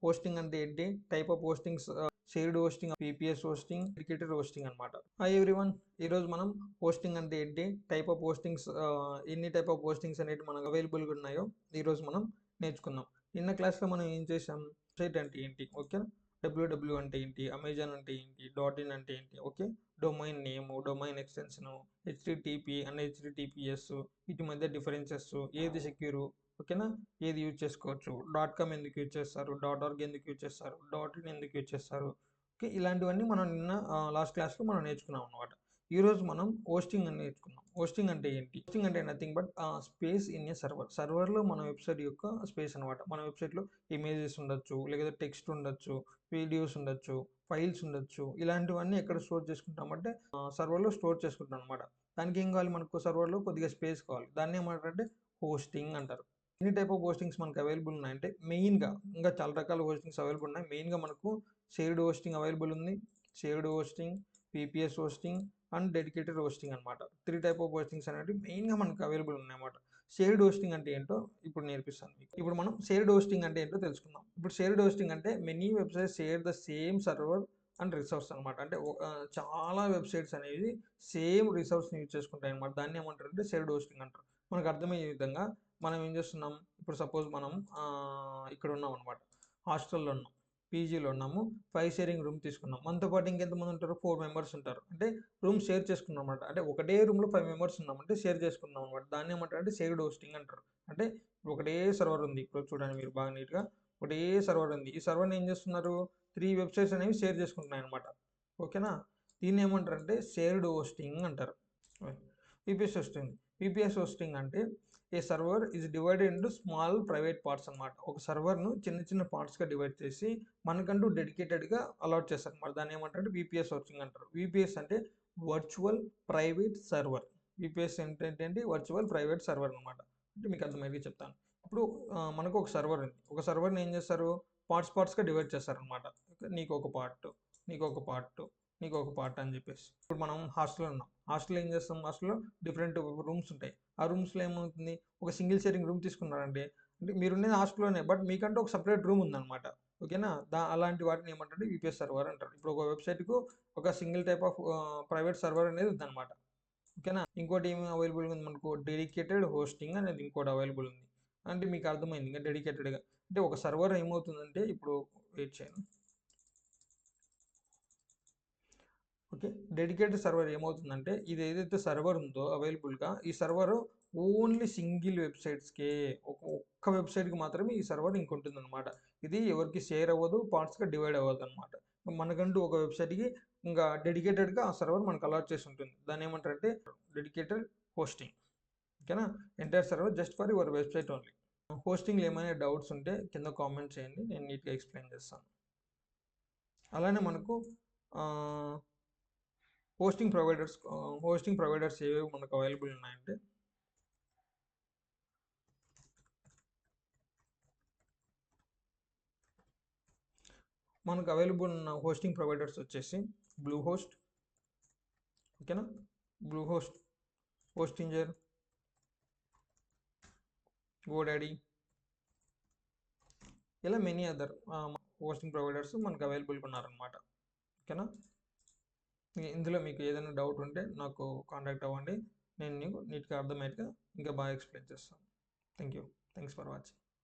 Hosting అంటే ఏంటి, type of hostings, shared hosting, VPS hosting, dedicated hosting అనమాట. Hi everyone, ఈరోజు మనం హోస్టింగ్ అంటే ఏంటి, టైప్ ఆఫ్ హోస్టింగ్స్, ఎన్ని టైప్ ఆఫ్ హోస్టింగ్స్ అనేవి మనకు అవైలబుల్గా ఉన్నాయో ఈరోజు మనం నేర్చుకుందాం. నిన్న క్లాస్లో మనం ఏం చేసాం, వెబ్సైట్ అంటే ఏంటి, ఓకే, డబ్ల్యూడబ్ల్యూ అంటే ఏంటి, అమెజాన్ అంటే ఏంటి, .in అంటే ఏంటి, okay, domain name, domain extension, HTTP and HTTPS, వీటి మధ్య డిఫరెన్సెస్, ఏది సెక్యూర్, ఓకేనా, ఏది యూజ్ చేసుకోవచ్చు, .com ఎందుకు యూజ్ చేస్తారు, .org ఎందుకు యూజ్ చేస్తారు, .in ఎందుకు యూజ్ చేస్తారు, ఓకే, ఇలాంటివన్నీ మనం నిన్న లాస్ట్ క్లాస్లో మనం నేర్చుకున్నాం అనమాట. ఈరోజు మనం హోస్టింగ్ అని నేర్చుకున్నాం. హోస్టింగ్ అంటే ఏంటి, హోస్టింగ్ అంటే nothing but space in a server. సర్వర్లో మన వెబ్సైట్ యొక్క స్పేస్ అనమాట. మన వెబ్సైట్లో ఇమేజెస్ ఉండొచ్చు, లేకపోతే టెక్స్ట్ ఉండొచ్చు, వీడియోస్ ఉండొచ్చు, ఫైల్స్ ఉండొచ్చు, ఇలాంటివన్నీ ఎక్కడ స్టోర్ చేసుకుంటామంటే సర్వర్లో స్టోర్ చేసుకుంటాం అనమాట. దానికి ఏం కావాలి, మనకు సర్వర్లో కొద్దిగా స్పేస్ కావాలి. దాన్ని ఏమంటారంటే హోస్టింగ్ అంటారు. ఎన్ని టైప్ ఆఫ్ హోస్టింగ్స్ మనకు అవైలబుల్ ఉన్నాయంటే, మెయిన్గా ఇంకా చాలా రకాల హోస్టింగ్స్ అవైలబుల్ ఉన్నాయి. మెయిన్గా మనకు షేర్డ్ హోస్టింగ్ అవైలబుల్ ఉంది. Shared hosting, VPS hosting and dedicated hosting అనమాట. 3 టైప్ ఆఫ్ హోస్టింగ్స్ అనేవి మెయిన్గా మనకు అవైలబుల్ ఉన్నాయన్నమాట. షేర్డ్ హోస్టింగ్ అంటే ఏంటో ఇప్పుడు నేర్పిస్తాను మీకు. ఇప్పుడు మనం షేర్డ్ హోస్టింగ్ అంటే ఏంటో తెలుసుకుందాం. ఇప్పుడు షేర్డ్ హోస్టింగ్ అంటే many websites share the same server and resource అనమాట. అంటే చాలా వెబ్సైట్స్ అనేవి సేమ్ రిసోర్స్ని యూజ్ చేసుకుంటాయి అనమాట. దాన్ని ఏమంటారు అంటే షేర్డ్ హోస్టింగ్ అంటారు. మనకు అర్థమయ్యే విధంగా మనం ఏం చేస్తున్నాం, ఇప్పుడు సపోజ్ మనం ఇక్కడ ఉన్నాం అనమాట, హాస్టల్లో ఉన్నాం, పీజీలో ఉన్నాము, 5 షేరింగ్ రూమ్ తీసుకున్నాం. మనతో పాటు ఇంకెంతమంది ఉంటారు, 4 మెంబర్స్ ఉంటారు. అంటే రూమ్ షేర్ చేసుకున్నాం అనమాట. అంటే ఒకటే రూమ్లో 5 మెంబర్స్ ఉన్నాం అంటే షేర్ చేసుకున్నాం అనమాట. దాన్ని ఏమంటారు అంటే షేర్డ్ హోస్టింగ్ అంటారు. అంటే ఒకటే సర్వర్ ఉంది, ఇప్పుడు చూడండి మీరు బాగా నీట్గా, ఒకటే సర్వర్ ఉంది. ఈ సర్వర్ని ఏం చేస్తున్నారు, 3 వెబ్సైట్స్ అనేవి షేర్ చేసుకుంటున్నాయి అనమాట. ఓకేనా, దీన్ని ఏమంటారు అంటే షేర్డ్ హోస్టింగ్ అంటారు. పీపీఎస్ హోస్టింగ్, పీపీఎస్ హోస్టింగ్ అంటే a server is divided into small private parts అనమాట. ఒక సర్వర్ను చిన్న చిన్న పార్ట్స్గా డివైడ్ చేసి మనకంటూ డెడికేటెడ్గా అలాట్ చేస్తారు అనమాట. దాన్ని ఏమంటారు విపిఎస్ హోస్టింగ్ అంటారు. విపిఎస్ అంటే వర్చువల్ ప్రైవేట్ సర్వర్. విపిఎస్ ఏంటంటే వర్చువల్ ప్రైవేట్ సర్వర్ అనమాట. అంటే మీకు అర్థమైతే చెప్తాను. ఇప్పుడు మనకు ఒక సర్వర్ ఉంది. ఒక సర్వర్ని ఏం చేస్తారు, పార్ట్స్గా డివైడ్ చేస్తారనమాట. నీకు ఒక పార్ట్, నీకు ఒక పార్ట్, నీకు ఒక పార్ట్ అని చెప్పేసి. ఇప్పుడు మనం హాస్టల్లో ఉన్నాం. హాస్టల్లో ఏం చేస్తాం, హాస్టల్లో డిఫరెంట్ రూమ్స్ ఉంటాయి. ఆ రూమ్స్లో ఏమవుతుంది, ఒక సింగిల్ షేరింగ్ రూమ్ తీసుకున్నారంటే, అంటే మీరుండేది హాస్టల్లోనే, బట్ మీకంటూ ఒక సపరేట్ రూమ్ ఉందన్నమాట. ఓకేనా, అలాంటి వాటిని ఏమంటారు విపిఎస్ సర్వర్ అంటారు. ఇప్పుడు ఒక వెబ్సైట్కు ఒక single type of private server అనేది ఉందన్నమాట. ఓకేనా, ఇంకోటి ఏమి అవైలబుల్ ఉంది మనకు, డెడికేటెడ్ హోస్టింగ్ అనేది ఇంకోటి అవైలబుల్ ఉంది. అంటే మీకు అర్థమైంది ఇంకా డెడికేటెడ్గా అంటే ఒక సర్వర్ ఏమవుతుందంటే, ఇప్పుడు వెయిట్ చేయండి, ఓకే, డెడికేటెడ్ సర్వర్ ఏమవుతుందంటే, ఇది ఏదైతే సర్వర్ ఉందో అవైలబుల్గా, ఈ సర్వర్ ఓన్లీ సింగిల్ వెబ్సైట్స్కే, ఒక్క వెబ్సైట్కి మాత్రమే ఈ సర్వర్ ఇంకొంటుంది అనమాట. ఇది ఎవరికి షేర్ అవ్వదు, పార్ట్స్గా డివైడ్ అవ్వదు అనమాట. మనకంటూ ఒక వెబ్సైట్కి ఇంకా డెడికేటెడ్గా ఆ సర్వర్ మనకు అలాట్ చేసి ఉంటుంది. దాన్ని ఏమంటారంటే డెడికేటెడ్ హోస్టింగ్. ఓకేనా, entire server just for your website only. హోస్టింగ్లో ఏమైనా డౌట్స్ ఉంటే కింద కామెంట్ చేయండి, నేను నీట్గా ఎక్స్ప్లెయిన్ చేస్తాను. అలానే మనకు హోస్టింగ్ ప్రొవైడర్స్ ఏవేవి మనకు అవైలబుల్ ఉన్నాయంటే, మనకు అవైలబుల్ ఉన్న హోస్టింగ్ ప్రొవైడర్స్ వచ్చేసి బ్లూ హోస్ట్, ఓకేనా, బ్లూ హోస్ట్, హోస్టింజర్, గోడాడీ, ఇలా మెనీ అదర్ హోస్టింగ్ ప్రొవైడర్స్ మనకు అవైలబుల్గా ఉన్నారనమాట. ఓకేనా, ఇందులో మీకు ఏదైనా డౌట్ ఉంటే నాకు కాంటాక్ట్ అవ్వండి, నేను నీకు నీట్గా అర్థమయ్యేట్టుగా ఇంకా బాగా ఎక్స్ప్లెయిన్ చేస్తాను. Thanks for watching.